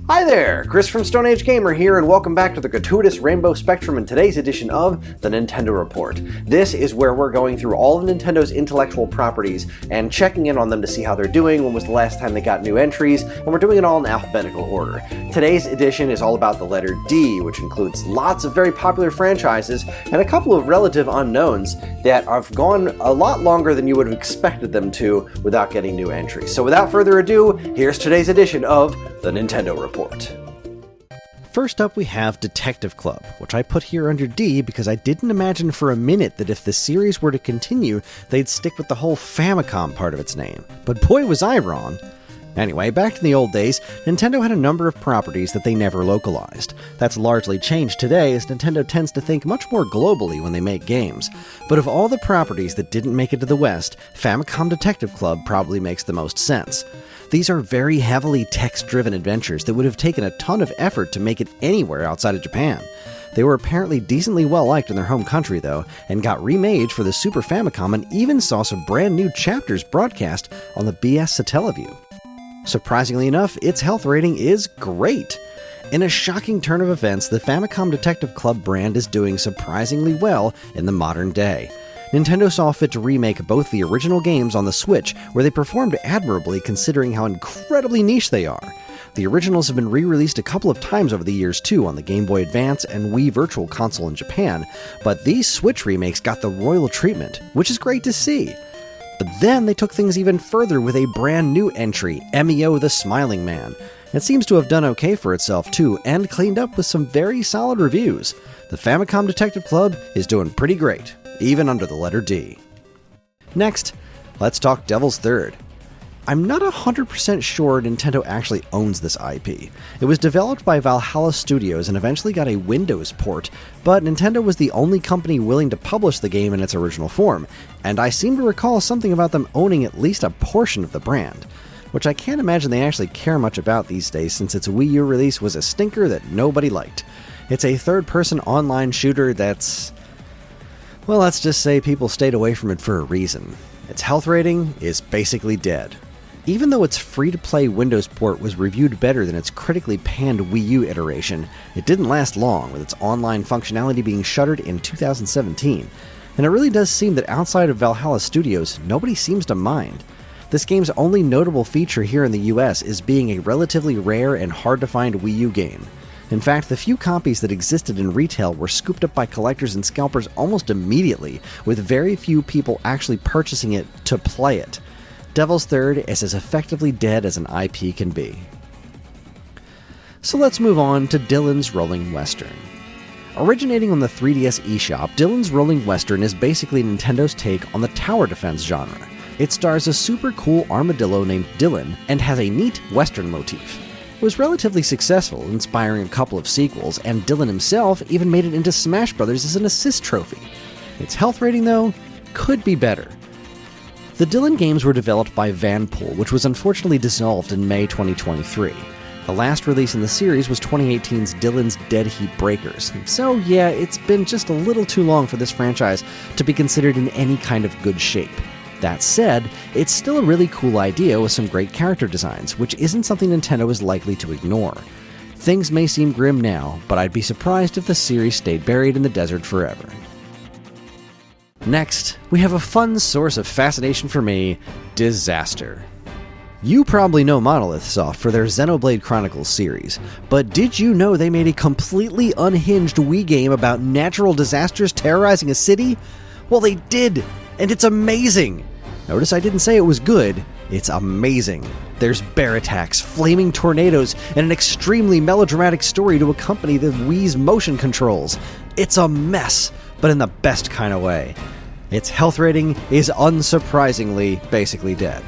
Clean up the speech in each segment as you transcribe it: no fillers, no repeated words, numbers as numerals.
Hi there, Chris from Stone Age Gamer here, and welcome back to the gratuitous Rainbow Spectrum in today's edition of the Nintendo Report. This is where we're going through all of Nintendo's intellectual properties and checking in on them to see how they're doing, when was the last time they got new entries, and we're doing it all in alphabetical order. Today's edition is all about the letter D, which includes lots of very popular franchises and a couple of relative unknowns that have gone a lot longer than you would have expected them to without getting new entries. So without further ado, here's today's edition of the Nintendo Report. First up, we have Detective Club, which I put here under D because I didn't imagine for a minute that if the series were to continue, they'd stick with the whole Famicom part of its name. But boy was I wrong. Anyway, back in the old days, Nintendo had a number of properties that they never localized. That's largely changed today, as Nintendo tends to think much more globally when they make games. But of all the properties that didn't make it to the West, Famicom Detective Club probably makes the most sense. These are very heavily text-driven adventures that would have taken a ton of effort to make it anywhere outside of Japan. They were apparently decently well-liked in their home country, though, and got remade for the Super Famicom and even saw some brand new chapters broadcast on the BS Satellaview. Surprisingly enough, its health rating is great. In a shocking turn of events, the Famicom Detective Club brand is doing surprisingly well in the modern day. Nintendo saw fit to remake both the original games on the Switch, where they performed admirably considering how incredibly niche they are. The originals have been re-released a couple of times over the years too on the Game Boy Advance and Wii Virtual Console in Japan, but these Switch remakes got the royal treatment, which is great to see. But then they took things even further with a brand new entry, MEO the Smiling Man. It seems to have done okay for itself too, and cleaned up with some very solid reviews. The Famicom Detective Club is doing pretty great, even under the letter D. Next, let's talk Devil's Third. I'm not 100% sure Nintendo actually owns this IP. It was developed by Valhalla Studios and eventually got a Windows port, but Nintendo was the only company willing to publish the game in its original form, and I seem to recall something about them owning at least a portion of the brand, which I can't imagine they actually care much about these days since its Wii U release was a stinker that nobody liked. It's a third-person online shooter that's... well, let's just say people stayed away from it for a reason. Its health rating is basically dead. Even though its free-to-play Windows port was reviewed better than its critically panned Wii U iteration, it didn't last long, with its online functionality being shuttered in 2017. And it really does seem that outside of Valhalla Studios, nobody seems to mind. This game's only notable feature here in the US is being a relatively rare and hard-to-find Wii U game. In fact, the few copies that existed in retail were scooped up by collectors and scalpers almost immediately, with very few people actually purchasing it to play it. Devil's Third is as effectively dead as an IP can be. So let's move on to Dillon's Rolling Western. Originating on the 3DS eShop, Dillon's Rolling Western is basically Nintendo's take on the tower defense genre. It stars a super cool armadillo named Dillon and has a neat Western motif. It was relatively successful, inspiring a couple of sequels, and Dillon himself even made it into Smash Bros. As an assist trophy. Its health rating, though, could be better. The Dillon games were developed by Vanpool, which was unfortunately dissolved in May 2023. The last release in the series was 2018's Dillon's Dead Heat Breakers. So yeah, it's been just a little too long for this franchise to be considered in any kind of good shape. That said, it's still a really cool idea with some great character designs, which isn't something Nintendo is likely to ignore. Things may seem grim now, but I'd be surprised if the series stayed buried in the desert forever. Next, we have a fun source of fascination for me, Disaster. You probably know Monolith Soft for their Xenoblade Chronicles series, but did you know they made a completely unhinged Wii game about natural disasters terrorizing a city? Well, they did, and it's amazing! Notice I didn't say it was good, it's amazing. There's bear attacks, flaming tornadoes, and an extremely melodramatic story to accompany the Wii's motion controls. It's a mess, but in the best kind of way. Its health rating is unsurprisingly basically dead.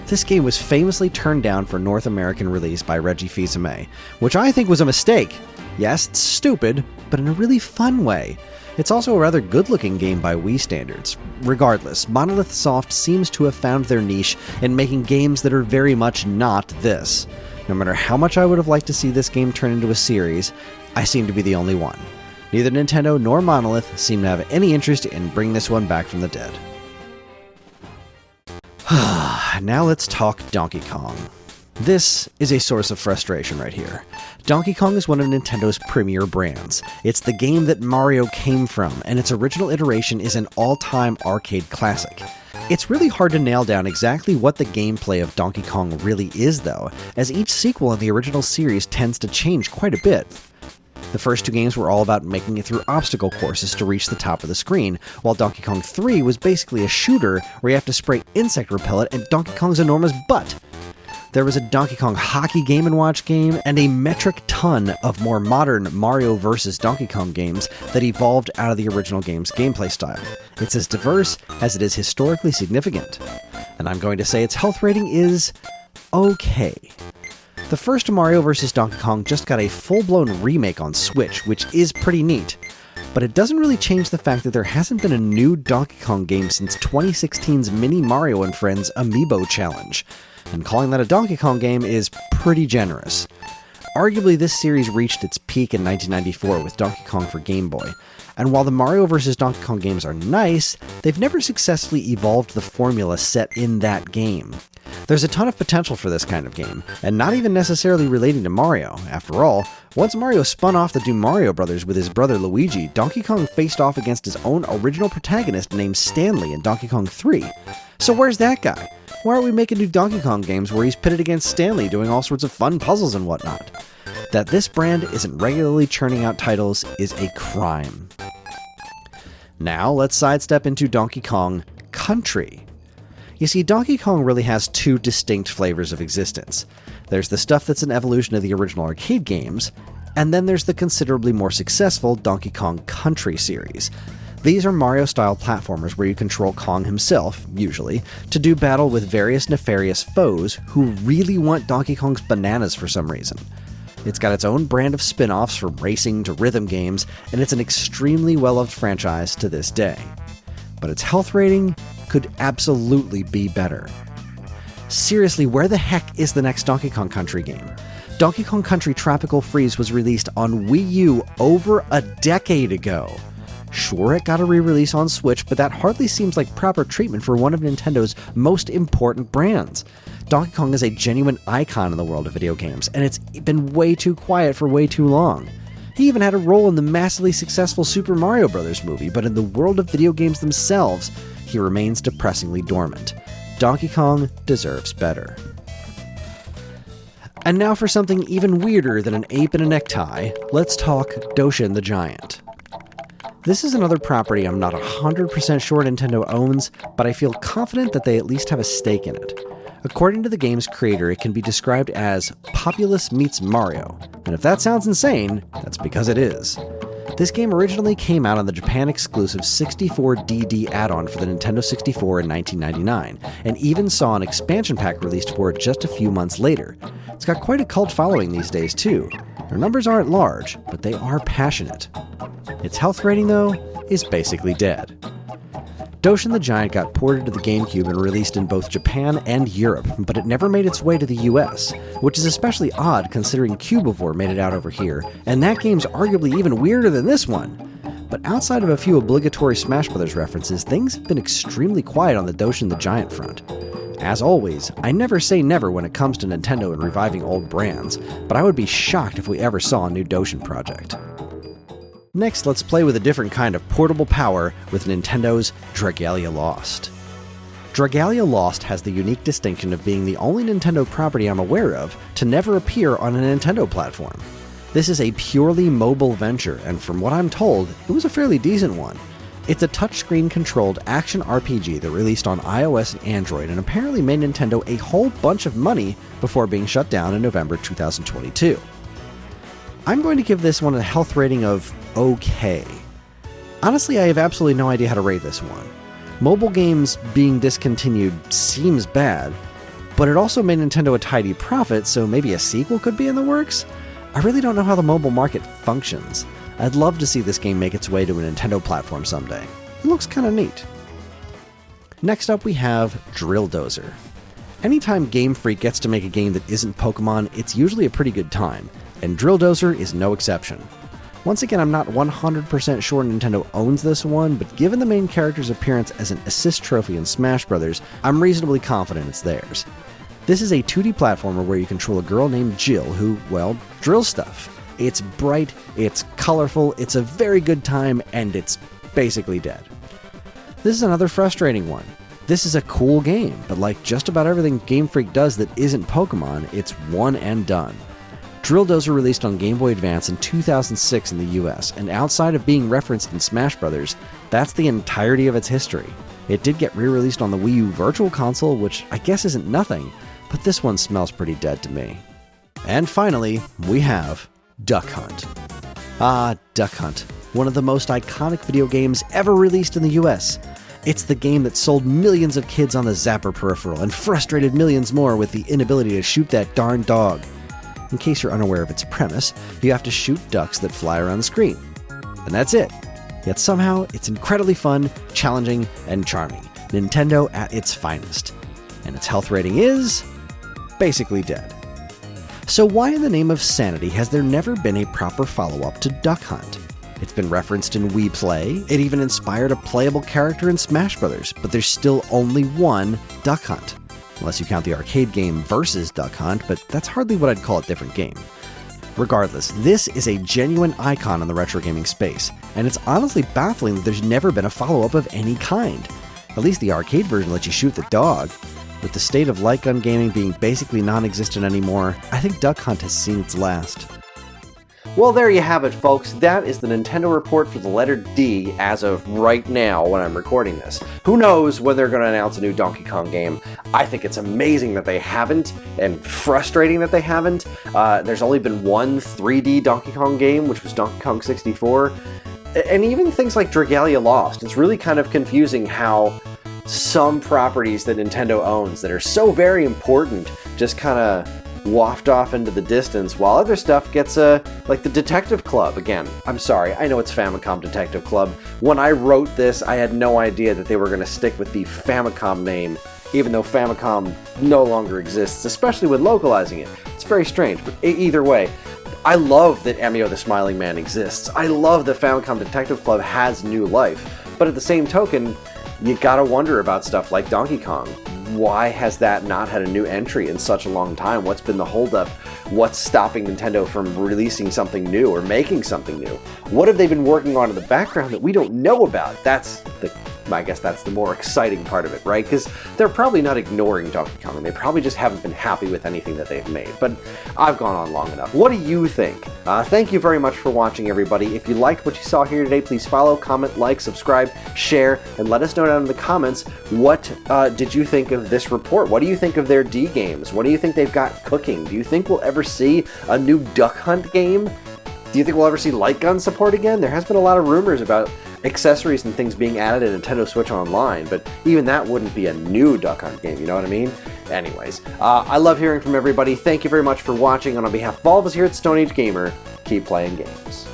This game was famously turned down for North American release by Reggie Fils-Aimé, which I think was a mistake. Yes, it's stupid, but in a really fun way. It's also a rather good-looking game by Wii standards. Regardless, Monolith Soft seems to have found their niche in making games that are very much not this. No matter how much I would have liked to see this game turn into a series, I seem to be the only one. Neither Nintendo nor Monolith seem to have any interest in bringing this one back from the dead. Now let's talk Donkey Kong. This is a source of frustration right here. Donkey Kong is one of Nintendo's premier brands. It's the game that Mario came from, and its original iteration is an all-time arcade classic. It's really hard to nail down exactly what the gameplay of Donkey Kong really is, though, as each sequel in the original series tends to change quite a bit. The first two games were all about making it through obstacle courses to reach the top of the screen, while Donkey Kong 3 was basically a shooter where you have to spray insect repellent at Donkey Kong's enormous butt. There was a Donkey Kong hockey Game & Watch game, and a metric ton of more modern Mario vs. Donkey Kong games that evolved out of the original game's gameplay style. It's as diverse as it is historically significant. And I'm going to say its health rating is okay. The first Mario vs. Donkey Kong just got a full-blown remake on Switch, which is pretty neat. But it doesn't really change the fact that there hasn't been a new Donkey Kong game since 2016's Mini Mario & Friends Amiibo Challenge. And calling that a Donkey Kong game is pretty generous. Arguably, this series reached its peak in 1994 with Donkey Kong for Game Boy. And while the Mario vs. Donkey Kong games are nice, they've never successfully evolved the formula set in that game. There's a ton of potential for this kind of game, and not even necessarily relating to Mario. After all, once Mario spun off to do Mario Brothers with his brother Luigi, Donkey Kong faced off against his own original protagonist named Stanley in Donkey Kong 3. So where's that guy? Why aren't we making new Donkey Kong games where he's pitted against Stanley doing all sorts of fun puzzles and whatnot? That this brand isn't regularly churning out titles is a crime. Now let's sidestep into Donkey Kong Country. You see, Donkey Kong really has two distinct flavors of existence. There's the stuff that's an evolution of the original arcade games, and then there's the considerably more successful Donkey Kong Country series. These are Mario-style platformers where you control Kong himself, usually, to do battle with various nefarious foes who really want Donkey Kong's bananas for some reason. It's got its own brand of spin-offs from racing to rhythm games, and it's an extremely well-loved franchise to this day. But its health rating could absolutely be better. Seriously, where the heck is the next Donkey Kong Country game? Donkey Kong Country Tropical Freeze was released on Wii U over a decade ago. Sure, it got a re-release on Switch, but that hardly seems like proper treatment for one of Nintendo's most important brands. Donkey Kong is a genuine icon in the world of video games, and it's been way too quiet for way too long. He even had a role in the massively successful Super Mario Bros. Movie, but in the world of video games themselves, he remains depressingly dormant. Donkey Kong deserves better. And now for something even weirder than an ape in a necktie, let's talk Doshin the Giant. This is another property I'm not 100% sure Nintendo owns, but I feel confident that they at least have a stake in it. According to the game's creator, it can be described as Populous meets Mario, and if that sounds insane, that's because it is. This game originally came out on the Japan-exclusive 64DD add-on for the Nintendo 64 in 1999, and even saw an expansion pack released for it just a few months later. It's got quite a cult following these days, too. Their numbers aren't large, but they are passionate. Its health rating, though, is basically dead. Doshin the Giant got ported to the GameCube and released in both Japan and Europe, but it never made its way to the US, which is especially odd considering Cubivore made it out over here, and that game's arguably even weirder than this one. But outside of a few obligatory Smash Bros. References, things have been extremely quiet on the Doshin the Giant front. As always, I never say never when it comes to Nintendo and reviving old brands, but I would be shocked if we ever saw a new Doshin project. Next, let's play with a different kind of portable power with Nintendo's Dragalia Lost. Dragalia Lost has the unique distinction of being the only Nintendo property I'm aware of to never appear on a Nintendo platform. This is a purely mobile venture, and from what I'm told, it was a fairly decent one. It's a touchscreen controlled action RPG that released on iOS and Android and apparently made Nintendo a whole bunch of money before being shut down in November 2022. I'm going to give this one a health rating of okay. Honestly, I have absolutely no idea how to rate this one. Mobile games being discontinued seems bad, but it also made Nintendo a tidy profit, so maybe a sequel could be in the works? I really don't know how the mobile market functions. I'd love to see this game make its way to a Nintendo platform someday. It looks kinda neat. Next up we have Drill Dozer. Anytime Game Freak gets to make a game that isn't Pokemon, it's usually a pretty good time, and Drill Dozer is no exception. Once again, I'm not 100% sure Nintendo owns this one, but given the main character's appearance as an assist trophy in Smash Bros., I'm reasonably confident it's theirs. This is a 2D platformer where you control a girl named Jill who, well, drills stuff. It's bright, it's colorful, it's a very good time, and it's basically dead. This is another frustrating one. This is a cool game, but like just about everything Game Freak does that isn't Pokemon, it's one and done. Drill Dozer released on Game Boy Advance in 2006 in the US, and outside of being referenced in Smash Bros., that's the entirety of its history. It did get re-released on the Wii U Virtual Console, which I guess isn't nothing, but this one smells pretty dead to me. And finally, we have Duck Hunt. Ah, Duck Hunt, one of the most iconic video games ever released in the US. It's the game that sold millions of kids on the Zapper peripheral and frustrated millions more with the inability to shoot that darn dog. In case you're unaware of its premise, you have to shoot ducks that fly around the screen. And that's it. Yet somehow, it's incredibly fun, challenging, and charming. Nintendo at its finest. And its health rating is basically dead. So why in the name of sanity has there never been a proper follow-up to Duck Hunt? It's been referenced in Wii Play, it even inspired a playable character in Smash Bros., but there's still only one Duck Hunt. Unless you count the arcade game Versus Duck Hunt, but that's hardly what I'd call a different game. Regardless, this is a genuine icon in the retro gaming space, and it's honestly baffling that there's never been a follow-up of any kind. At least the arcade version lets you shoot the dog. With the state of light gun gaming being basically non-existent anymore, I think Duck Hunt has seen its last. Well, there you have it, folks. That is the Nintendo report for the letter D as of right now when I'm recording this. Who knows when they're going to announce a new Donkey Kong game. I think it's amazing that they haven't, and frustrating that they haven't. There's only been one 3D Donkey Kong game, which was Donkey Kong 64. And even things like Dragalia Lost. It's really kind of confusing how some properties that Nintendo owns that are so very important just kind of waft off into the distance, while other stuff gets like the Detective Club again. I'm sorry, I know it's Famicom Detective Club. When I wrote this, I had no idea that they were going to stick with the Famicom name, even though Famicom no longer exists, especially when localizing it. It's very strange, but either way, I love that Emio the Smiling Man exists. I love that Famicom Detective Club has new life, but at the same token, you gotta wonder about stuff like Donkey Kong. Why has that not had a new entry in such a long time? What's been the holdup? What's stopping Nintendo from releasing something new or making something new? What have they been working on in the background that we don't know about? I guess that's the more exciting part of it, right? Because they're probably not ignoring Donkey Kong. They probably just haven't been happy with anything that they've made. But I've gone on long enough. What do you think? Thank you very much for watching, everybody. If you liked what you saw here today, please follow, comment, like, subscribe, share, and let us know down in the comments what did you think of this report? What do you think of their D games? What do you think they've got cooking? Do you think we'll ever see a new Duck Hunt game? Do you think we'll ever see light gun support again? There has been a lot of rumors about accessories and things being added to Nintendo Switch Online, but even that wouldn't be a new Duck Hunt game, you know what I mean? Anyways, I love hearing from everybody. Thank you very much for watching, and on behalf of all of us here at Stone Age Gamer, keep playing games.